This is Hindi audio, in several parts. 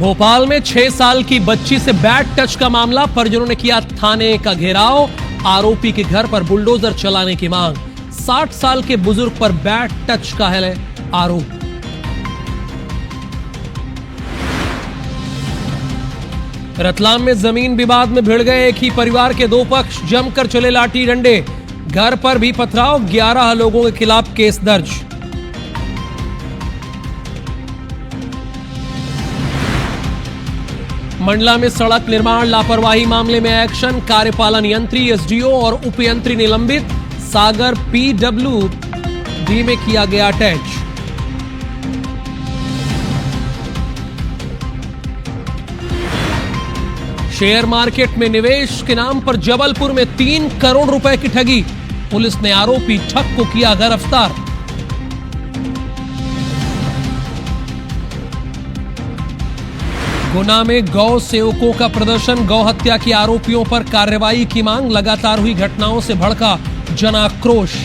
भोपाल में 6 साल की बच्ची से बैड टच का मामला, परिजनों ने किया थाने का घेराव। आरोपी के घर पर बुलडोजर चलाने की मांग। 60 साल के बुजुर्ग पर बैड टच का है आरोप। रतलाम में जमीन विवाद में भिड़ गए एक ही परिवार के 2 पक्ष, जमकर चले लाठी डंडे। घर पर भी पथराव, 11 लोगों के खिलाफ केस दर्ज। मंडला में सड़क निर्माण लापरवाही मामले में एक्शन, कार्यपालन यंत्री, एसडीओ और उपयंत्री निलंबित। सागर पीडब्ल्यूडी में किया गया अटैच। शेयर मार्केट में निवेश के नाम पर जबलपुर में 3 करोड़ रुपए की ठगी, पुलिस ने आरोपी ठग को किया गिरफ्तार। गुना में गौ सेवकों का प्रदर्शन, गौ हत्या के आरोपियों पर कार्रवाई की मांग। लगातार हुई घटनाओं से भड़का जनाक्रोश।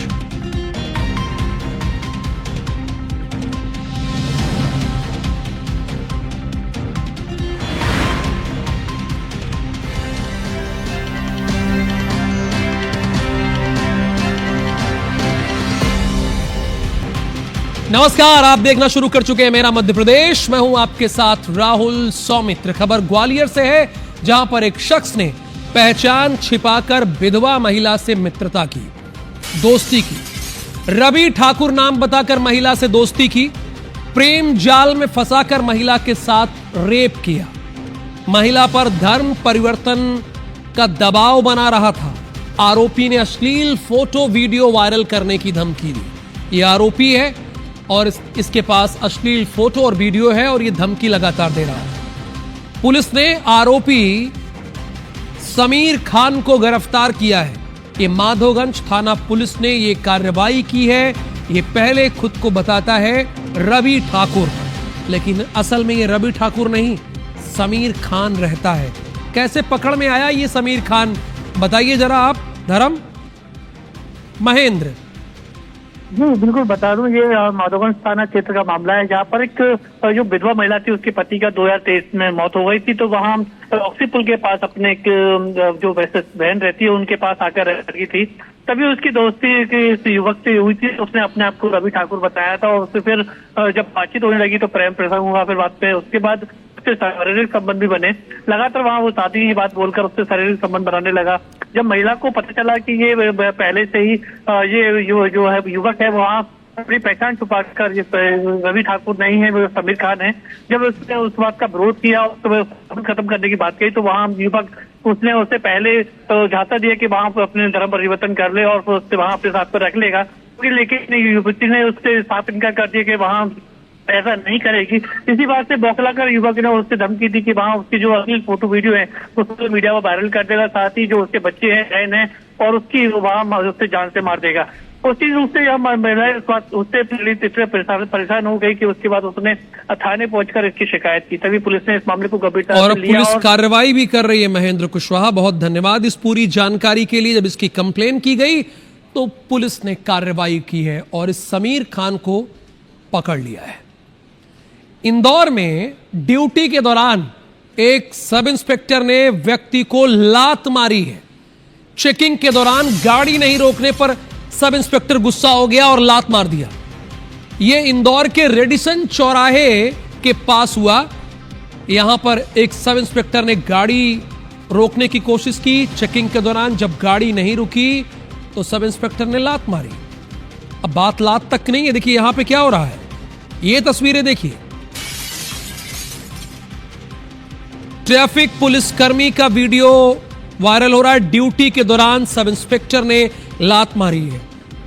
नमस्कार, आप देखना शुरू कर चुके हैं मेरा मध्य प्रदेश। मैं हूं आपके साथ राहुल सौमित्र। खबर ग्वालियर से है, जहां पर एक शख्स ने पहचान छिपाकर विधवा महिला से मित्रता की, दोस्ती की। रवि ठाकुर नाम बताकर महिला से दोस्ती की, प्रेम जाल में फंसाकर महिला के साथ रेप किया। महिला पर धर्म परिवर्तन का दबाव बना रहा था। आरोपी ने अश्लील फोटो वीडियो वायरल करने की धमकी दी। यह आरोपी है और इसके पास अश्लील फोटो और वीडियो है और ये धमकी लगातार दे रहा है। पुलिस ने आरोपी समीर खान को गिरफ्तार किया है। ये माधोगंज थाना पुलिस ने ये कार्रवाई की है। ये पहले खुद को बताता है रवि ठाकुर, लेकिन असल में ये रवि ठाकुर नहीं, समीर खान रहता है। कैसे पकड़ में आया ये समीर खान, बताइए जरा आप धर्म महेंद्र। जी बिल्कुल बता दूं, ये माधोगंज थाना क्षेत्र का मामला है, जहाँ पर एक जो विधवा महिला थी, उसके पति का 2023 में मौत हो गई थी। तो वहाँ ऑक्सी पुल के पास अपने एक जो बहन रहती है उनके पास आकर रही थी। तभी उसकी दोस्ती इस युवक से हुई थी। उसने अपने आप को रवि ठाकुर बताया था और उससे फिर जब बातचीत होने लगी तो प्रेम प्रसंग हुआ। फिर बात पे उसके बाद उससे शारीरिक संबंध भी बने। लगातार वहाँ वो शादी की बात बोलकर उससे शारीरिक संबंध बनाने लगा। जब महिला को पता चला कि ये पहले से ही ये जो है युवक है, वहाँ अपनी पहचान छुपाकर रवि ठाकुर नहीं है, वो समीर खान है। जब उसने उस बात का विरोध किया और तो खत्म करने की बात कही, तो वहाँ युवक उसने उससे पहले झांसा दिया कि वहाँ अपने धर्म परिवर्तन कर ले और उससे वहाँ अपने साथ पर रख लेगा। लेकिन युवती ने उससे साफ इनकार कर दिया कि वहाँ ऐसा नहीं करेगी। इसी बात से बौखलाकर युवक ने उससे धमकी दी कि वहाँ उसकी जो अश्लील फोटो वीडियो है वो सोशल मीडिया पर वायरल कर देगा, साथ ही जो उसके बच्चे हैं बहन है और उसकी वहाँ उससे जान से मार देगा। उस चीज उससे महिला उससे पीड़ित इतने परेशान हो गई कि उसके बाद उसने थाने पहुंचकर इसकी शिकायत की। तभी पुलिस ने इस मामले को गंभीरता से लिया पुलिस कार्रवाई भी कर रही है। महेंद्र कुशवाहा, बहुत धन्यवाद इस पूरी जानकारी के लिए। जब इसकी कंप्लेन की गई तो पुलिस ने कार्रवाई की है और इस समीर खान को पकड़ लिया है। इंदौर में ड्यूटी के दौरान एक सब इंस्पेक्टर ने व्यक्ति को लात मारी है। चेकिंग के दौरान गाड़ी नहीं रोकने पर सब इंस्पेक्टर गुस्सा हो गया और लात मार दिया। यह इंदौर के रेडिसन चौराहे के पास हुआ। यहां पर एक सब इंस्पेक्टर ने गाड़ी रोकने की कोशिश की। चेकिंग के दौरान जब गाड़ी नहीं रुकी तो सब इंस्पेक्टर ने लात मारी। अब बात लात तक नहीं है, देखिए यहां पे क्या हो रहा है, ये तस्वीरें देखिए। ट्रैफिक पुलिसकर्मी का वीडियो वायरल हो रहा है। ड्यूटी के दौरान सब इंस्पेक्टर ने लात मारी है।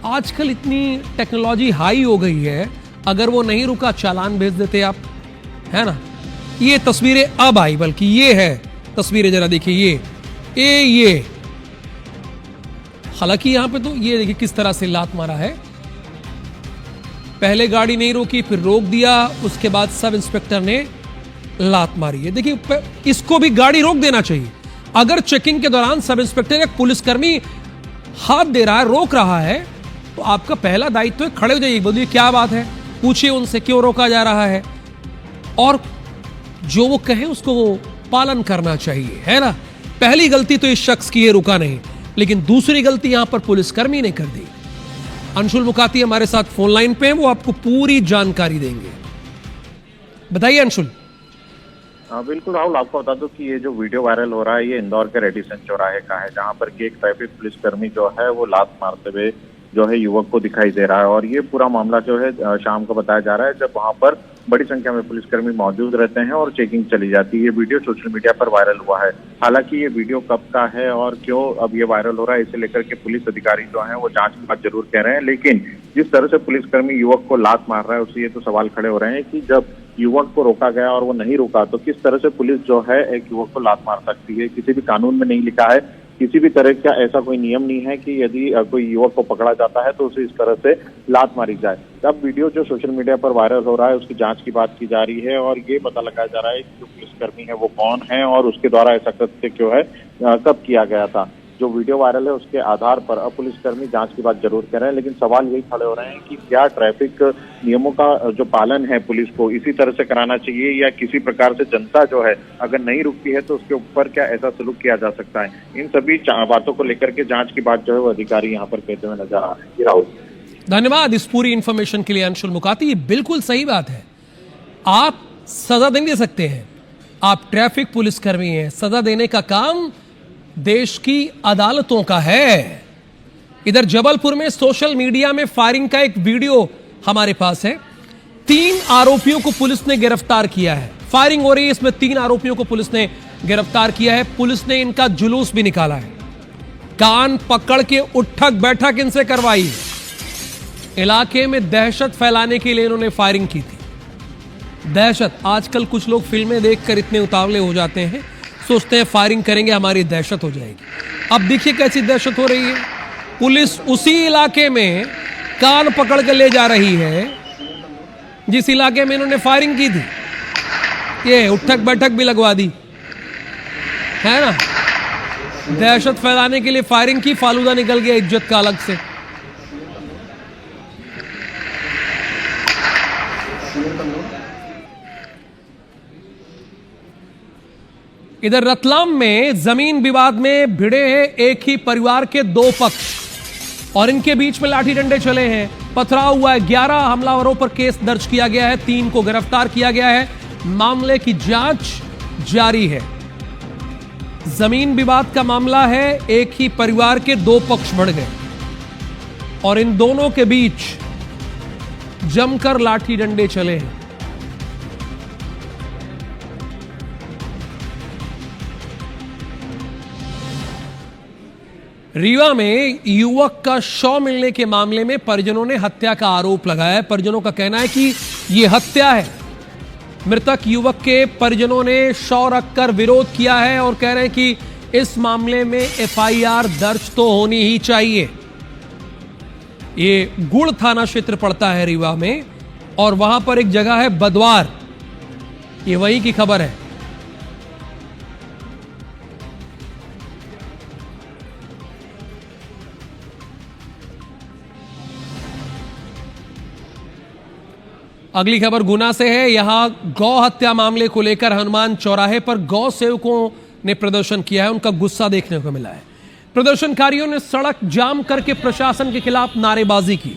आजकल इतनी टेक्नोलॉजी हाई हो गई है, अगर वो नहीं रुका चालान भेज देते आप, है ना। ये तस्वीरें अब आई, बल्कि ये है तस्वीरें, जरा देखिए ये हालांकि यहां पे तो ये देखिए किस तरह से लात मारा है। पहले गाड़ी नहीं रोकी, फिर रोक दिया, उसके बाद सब इंस्पेक्टर ने लात मारी है। देखिए इसको भी गाड़ी रोक देना चाहिए। अगर चेकिंग के दौरान सब इंस्पेक्टर या पुलिसकर्मी हाथ दे रहा है, रोक रहा है, तो आपका पहला दायित्व है खड़े हो जाइए, बोलिए क्या बात है, पूछिए उनसे क्यों रोका जा रहा है। और जो वो कहे उसको वो पालन करना चाहिए, है ना। पहली गलती तो इस शख्स की है, रुका नहीं, लेकिन दूसरी गलती यहां पर पुलिसकर्मी ने कर दी। अंशुल मुकाती हमारे साथ फोन लाइन पे हैं, वो आपको पूरी जानकारी देंगे। बताइए अंशुल। हाँ बिल्कुल राहुल, आपको बता दूं कि ये जो वीडियो वायरल हो रहा है ये इंदौर के रेडिसन चौराहे का है, जहां पर कि एक ट्रैफिक पुलिसकर्मी जो है वो लात मारते हुए जो है युवक को दिखाई दे रहा है। और ये पूरा मामला जो है शाम को बताया जा रहा है, जब वहां पर बड़ी संख्या में पुलिसकर्मी मौजूद रहते हैं और चेकिंग चली जाती है। ये वीडियो सोशल मीडिया पर वायरल हुआ है। हालांकि ये वीडियो कब का है और क्यों अब ये वायरल हो रहा है, इसे लेकर के पुलिस अधिकारी जो हैं वो जांच की बात जरूर कह रहे हैं, लेकिन जिस तरह से पुलिसकर्मी युवक को लात मार रहा है उससे ये तो सवाल खड़े हो रहे हैं कि जब युवक को रोका गया और वो नहीं रुका तो किस तरह से पुलिस जो है एक युवक को लात मार सकती है। किसी भी कानून में नहीं लिखा है, किसी भी तरह का ऐसा कोई नियम नहीं है कि यदि कोई युवक को पकड़ा जाता है तो उसे इस तरह से लात मारी जाए। अब वीडियो जो सोशल मीडिया पर वायरल हो रहा है उसकी जांच की बात की जा रही है और ये पता लगाया जा रहा है कि जो पुलिसकर्मी है वो कौन है और उसके द्वारा ऐसा कृत्य क्यों है, कब किया गया था। जो वीडियो वायरल है उसके आधार पर अब पुलिसकर्मी जांच की बात जरूर कर रहे हैं, लेकिन सवाल यही खड़े हो रहे हैं कि क्या ट्रैफिक नियमों का जो पालन है पुलिस को इसी तरह से कराना चाहिए या किसी प्रकार से जनता जो है अगर नहीं रुकती है तो उसके ऊपर क्या ऐसा सलूक किया जा सकता है। इन सभी बातों को लेकर के जांच की बात जो है वो अधिकारी यहाँ पर कहते हुए नजर आ रहे हैं। राहुल धन्यवाद इस पूरी इंफॉर्मेशन के लिए अंशुल मुकाती। ये बिल्कुल सही बात है, आप सजा नहीं दे सकते हैं, आप ट्रैफिक पुलिसकर्मी हैं, सजा देने का काम देश की अदालतों का है। इधर जबलपुर में सोशल मीडिया में फायरिंग का एक वीडियो हमारे पास है। 3 आरोपियों को पुलिस ने गिरफ्तार किया है। फायरिंग हो रही है, इसमें 3 आरोपियों को पुलिस ने गिरफ्तार किया है। पुलिस ने इनका जुलूस भी निकाला है, कान पकड़ के उठक बैठक इनसे करवाई। इलाके में दहशत फैलाने के लिए इन्होंने फायरिंग की थी। दहशत, आजकल कुछ लोग फिल्में देखकर इतने उतावले हो जाते हैं, सोचते हैं फायरिंग करेंगे हमारी दहशत हो जाएगी। अब देखिए कैसी दहशत हो रही है। पुलिस उसी इलाके में कान पकड़ कर ले जा रही है जिस इलाके में इन्होंने फायरिंग की थी। ये उठक बैठक भी लगवा दी है ना, दहशत फैलाने के लिए फायरिंग की, फालूदा निकल गया इज्जत का अलग से। इधर रतलाम में जमीन विवाद में भिड़े हैं एक ही परिवार के 2 पक्ष और इनके बीच में लाठी डंडे चले हैं, पथराव हुआ है। 11 हमलावरों पर केस दर्ज किया गया है, 3 को गिरफ्तार किया गया है। मामले की जांच जारी है। जमीन विवाद का मामला है, एक ही परिवार के 2 पक्ष बढ़ गए और इन दोनों के बीच जमकर लाठी डंडे चले हैं। रीवा में युवक का शव मिलने के मामले में परिजनों ने हत्या का आरोप लगाया है। परिजनों का कहना है कि यह हत्या है। मृतक युवक के परिजनों ने शव रखकर विरोध किया है और कह रहे हैं कि इस मामले में एफआईआर दर्ज तो होनी ही चाहिए। ये गुड़ थाना क्षेत्र पड़ता है रीवा में और वहां पर एक जगह है बदवार, ये वहीं की खबर है। अगली खबर गुना से है। यहां गौ हत्या मामले को लेकर हनुमान चौराहे पर गौ सेवकों ने प्रदर्शन किया है, उनका गुस्सा देखने को मिला है। प्रदर्शनकारियों ने सड़क जाम करके प्रशासन के खिलाफ नारेबाजी की।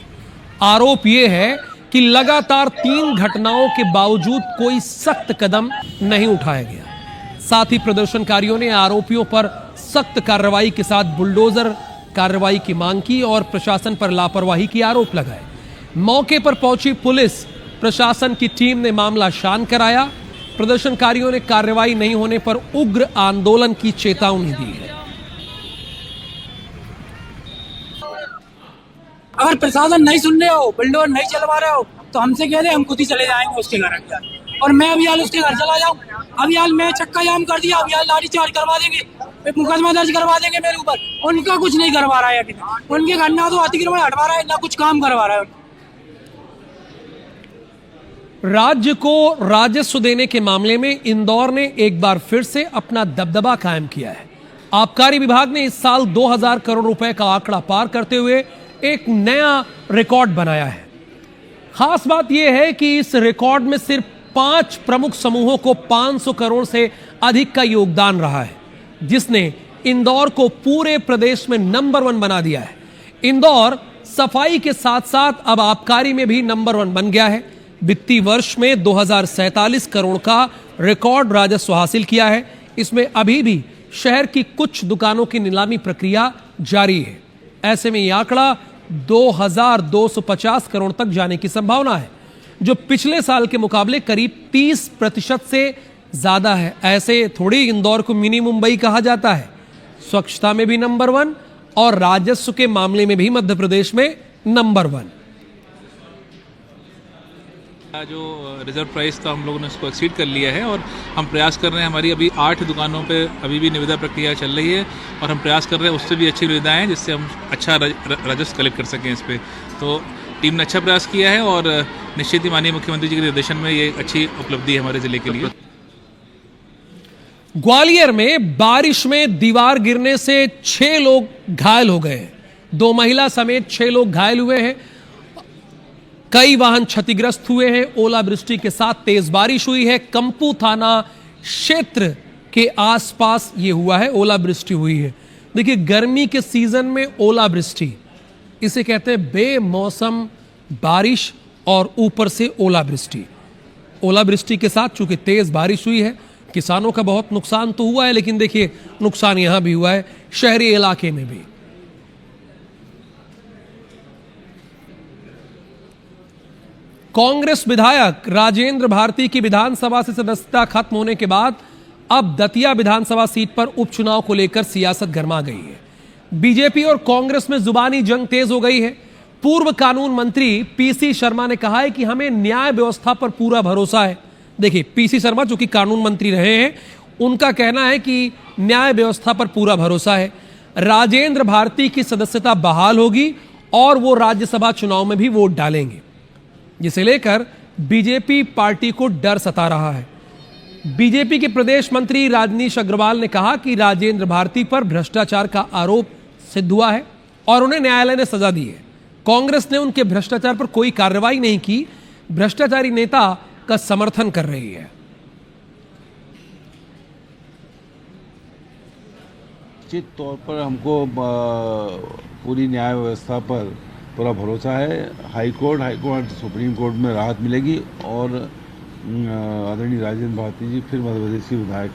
आरोप यह है कि लगातार 3 घटनाओं के बावजूद कोई सख्त कदम नहीं उठाया गया। साथ ही प्रदर्शनकारियों ने आरोपियों पर सख्त कार्रवाई के साथ बुलडोजर कार्रवाई की मांग की और प्रशासन पर लापरवाही की आरोप लगाए। मौके पर पहुंची पुलिस प्रशासन की टीम ने मामला शांत कराया। प्रदर्शनकारियों ने कार्रवाई नहीं होने पर उग्र आंदोलन की चेतावनी दी है। अगर प्रशासन नहीं सुन रहे हो, बुलडोजर नहीं चलवा रहे हो तो हमसे कह दे, हम खुद ही चले जाएंगे उसके घर अंदर। और मैं अभी हाल उसके घर चला जाऊं, अभी हाल मैं चक्का जाम कर दिया, अभी हाल लाठी चार्ज करवा देंगे, मुकदमा दर्ज करवा देंगे मेरे ऊपर। उनका कुछ नहीं करवा रहा है अभी, उनके घर ना तो अतिक्रमण हटवा रहा है ना कुछ काम करवा रहा है। राज्य को राजस्व देने के मामले में इंदौर ने एक बार फिर से अपना दबदबा कायम किया है। आबकारी विभाग ने इस साल 2000 करोड़ रुपए का आंकड़ा पार करते हुए एक नया रिकॉर्ड बनाया है। खास बात यह है कि इस रिकॉर्ड में सिर्फ 5 प्रमुख समूहों को 500 करोड़ से अधिक का योगदान रहा है, जिसने इंदौर को पूरे प्रदेश में नंबर 1 बना दिया है। इंदौर सफाई के साथ साथ अब आबकारी में भी नंबर 1 बन गया है। वित्तीय वर्ष में 2047 करोड़ का रिकॉर्ड राजस्व हासिल किया है। इसमें अभी भी शहर की कुछ दुकानों की नीलामी प्रक्रिया जारी है। ऐसे में यह आंकड़ा 2250 करोड़ तक जाने की संभावना है, जो पिछले साल के मुकाबले करीब 30% से ज्यादा है। ऐसे थोड़ी इंदौर को मिनी मुंबई कहा जाता है। स्वच्छता में भी नंबर 1 और राजस्व के मामले में भी मध्य प्रदेश में नंबर 1। जो रिजर्व प्राइस था हम लोगों ने उसको एक्सीड कर लिया है और हम प्रयास कर रहे हैं। हमारी अभी 8 दुकानों पे अभी भी निविदा प्रक्रिया चल रही है और हम प्रयास कर रहे हैं उससे भी अच्छी निविदाएं, जिससे हम अच्छा राजस्व कलेक्ट कर सकें इस पे। तो टीम ने अच्छा प्रयास किया है और निश्चित ही माननीय मुख्यमंत्री जी के निर्देशन में ये अच्छी उपलब्धि है हमारे जिले के लिए। ग्वालियर में बारिश में दीवार गिरने से 6 लोग घायल हो गए। 2 महिला समेत 6 लोग घायल हुए हैं। कई वाहन क्षतिग्रस्त हुए हैं। ओलावृष्टि के साथ तेज बारिश हुई है। कंपू थाना क्षेत्र के आसपास यह हुआ है, ओलावृष्टि हुई है। देखिए, गर्मी के सीजन में ओलावृष्टि, इसे कहते हैं बेमौसम बारिश और ऊपर से ओलावृष्टि। ओलावृष्टि के साथ चूंकि तेज बारिश हुई है, किसानों का बहुत नुकसान तो हुआ है, लेकिन देखिए नुकसान यहां भी हुआ है, शहरी इलाके में भी। कांग्रेस विधायक राजेंद्र भारती की विधानसभा से सदस्यता खत्म होने के बाद अब दतिया विधानसभा सीट पर उपचुनाव को लेकर सियासत गर्मा गई है। बीजेपी और कांग्रेस में जुबानी जंग तेज हो गई है। पूर्व कानून मंत्री पीसी शर्मा ने कहा है कि हमें न्याय व्यवस्था पर पूरा भरोसा है। देखिए, पीसी शर्मा जो कि कानून मंत्री रहे हैं, उनका कहना है कि न्याय व्यवस्था पर पूरा भरोसा है। राजेंद्र भारती की सदस्यता बहाल होगी और वो राज्यसभा चुनाव में भी वोट डालेंगे, जिसे लेकर बीजेपी पार्टी को डर सता रहा है। बीजेपी के प्रदेश मंत्री राजनीश अग्रवाल ने कहा कि राजेंद्र भारती पर भ्रष्टाचार का आरोप सिद्ध हुआ है और उन्हें न्यायालय ने सजा दी है। कांग्रेस ने उनके भ्रष्टाचार पर कोई कार्रवाई नहीं की, भ्रष्टाचारी नेता का समर्थन कर रही है। निश्चित तौर पर हमको पूरी न्याय व्यवस्था पर पूरा भरोसा है। हाई कोर्ट सुप्रीम कोर्ट में राहत मिलेगी और आदरणीय राजेंद्र भारती जी फिर मध्य प्रदेश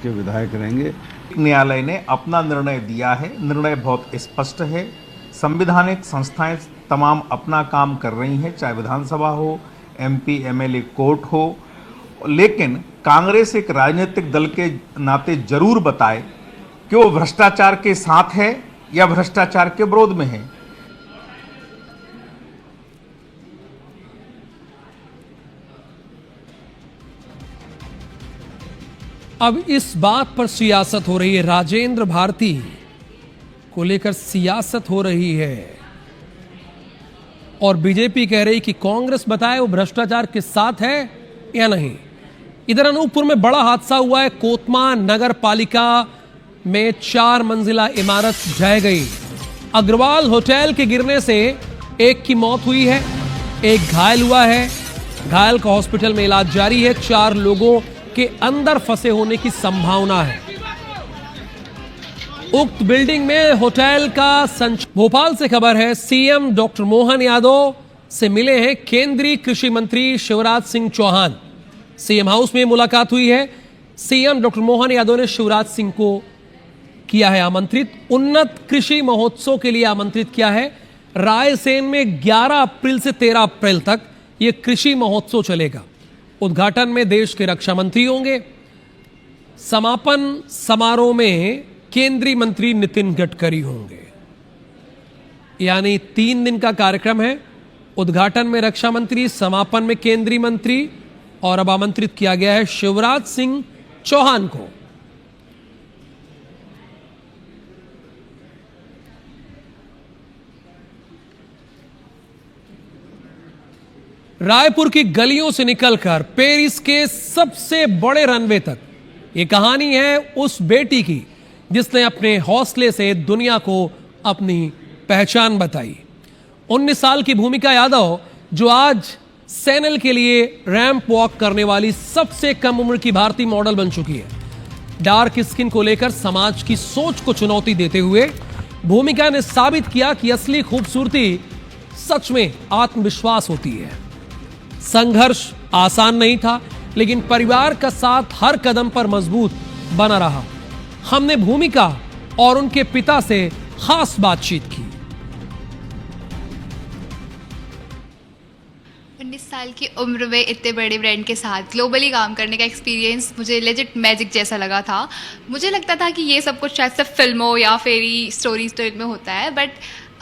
के विधायक रहेंगे। न्यायालय ने अपना निर्णय दिया है। निर्णय बहुत स्पष्ट है। संवैधानिक संस्थाएं तमाम अपना काम कर रही हैं, चाहे विधानसभा हो, एमपी एमएलए कोर्ट हो, लेकिन कांग्रेस एक राजनीतिक दल के नाते जरूर बताए कि वो भ्रष्टाचार के साथ है या भ्रष्टाचार के विरोध में है। अब इस बात पर सियासत हो रही है, राजेंद्र भारती को लेकर सियासत हो रही है और बीजेपी कह रही कि कांग्रेस बताए वो भ्रष्टाचार के साथ है या नहीं। इधर अनूपपुर में बड़ा हादसा हुआ है। कोतमा नगर पालिका में 4 मंजिला इमारत ढह गई। अग्रवाल होटल के गिरने से एक की मौत हुई है, एक घायल हुआ है। घायल का हॉस्पिटल में इलाज जारी है। 4 लोगों के अंदर फंसे होने की संभावना है। उक्त बिल्डिंग में होटल का भोपाल से खबर है, सीएम डॉक्टर मोहन यादव से मिले हैं केंद्रीय कृषि मंत्री शिवराज सिंह चौहान। सीएम हाउस में मुलाकात हुई है। सीएम डॉक्टर मोहन यादव ने शिवराज सिंह को किया है आमंत्रित। उन्नत कृषि महोत्सव के लिए आमंत्रित किया है। रायसेन में 11 अप्रैल से 13 अप्रैल तक यह कृषि महोत्सव चलेगा। उद्घाटन में देश के रक्षा मंत्री होंगे। समापन समारोह में केंद्रीय मंत्री नितिन गडकरी होंगे। यानी 3 दिन का कार्यक्रम है। उद्घाटन में रक्षा मंत्री, समापन में केंद्रीय मंत्री और अब आमंत्रित किया गया है शिवराज सिंह चौहान को। रायपुर की गलियों से निकलकर पेरिस के सबसे बड़े रनवे तक, यह कहानी है उस बेटी की जिसने अपने हौसले से दुनिया को अपनी पहचान बताई। 19 साल की भूमिका यादव, जो आज सैनल के लिए रैंप वॉक करने वाली सबसे कम उम्र की भारतीय मॉडल बन चुकी है। डार्क स्किन को लेकर समाज की सोच को चुनौती देते हुए भूमिका ने साबित किया कि असली खूबसूरती सच में आत्मविश्वास होती है। संघर्ष आसान नहीं था, लेकिन परिवार का साथ हर कदम पर मजबूत बना रहा। हमने भूमिका और उनके पिता से खास बातचीत की। 19 साल की उम्र में इतने बड़े ब्रांड के साथ ग्लोबली काम करने का एक्सपीरियंस मुझे लेजिट मैजिक जैसा लगा था। मुझे लगता था कि ये सब कुछ शायद सिर्फ फिल्मों या फेरी स्टोरीज में होता है, बट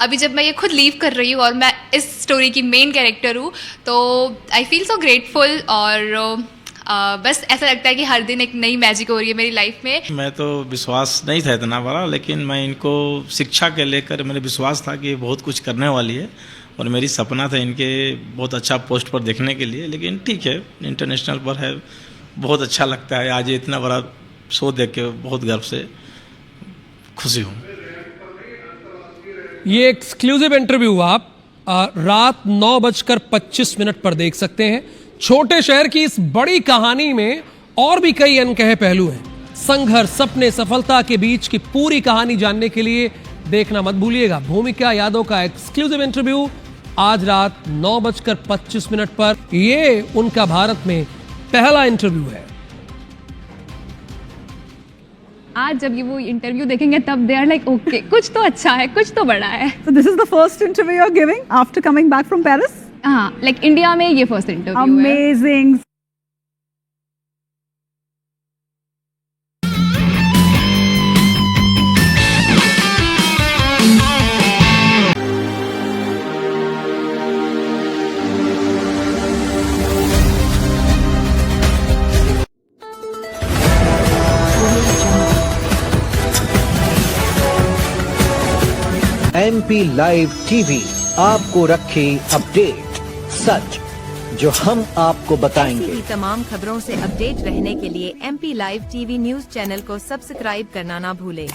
अभी जब मैं ये खुद लीव कर रही हूँ और मैं इस स्टोरी की मेन कैरेक्टर हूँ, तो आई फील सो ग्रेटफुल। और बस ऐसा लगता है कि हर दिन एक नई मैजिक हो रही है मेरी लाइफ में। मैं तो विश्वास नहीं था इतना बड़ा, लेकिन मैं इनको शिक्षा के लेकर मेरे विश्वास था कि बहुत कुछ करने वाली है और मेरी सपना था इनके बहुत अच्छा पोस्ट पर देखने के लिए। लेकिन ठीक है, इंटरनेशनल पर है, बहुत अच्छा लगता है। आज इतना बड़ा शो देख के बहुत गर्व से खुशी हूँ। ये एक्सक्लूसिव इंटरव्यू आप रात 9:25 पर देख सकते हैं। छोटे शहर की इस बड़ी कहानी में और भी कई अनकहे पहलू हैं। संघर्ष, सपने, सफलता के बीच की पूरी कहानी जानने के लिए देखना मत भूलिएगा भूमिका यादव का एक्सक्लूसिव इंटरव्यू आज रात 9:25 पर। ये उनका भारत में पहला इंटरव्यू है। आज जब ये वो इंटरव्यू देखेंगे तब दे आर लाइक ओके, कुछ तो अच्छा है, कुछ तो बड़ा है। So this is the first interview you're giving after coming back from Paris? हाँ, लाइक इंडिया में ये फर्स्ट इंटरव्यू है। Amazing. MP लाइव टीवी आपको रखे अपडेट, सच जो हम आपको बताएंगे। ऐसी ही तमाम खबरों से अपडेट रहने के लिए MP live TV news channel को सब्सक्राइब करना ना भूलें।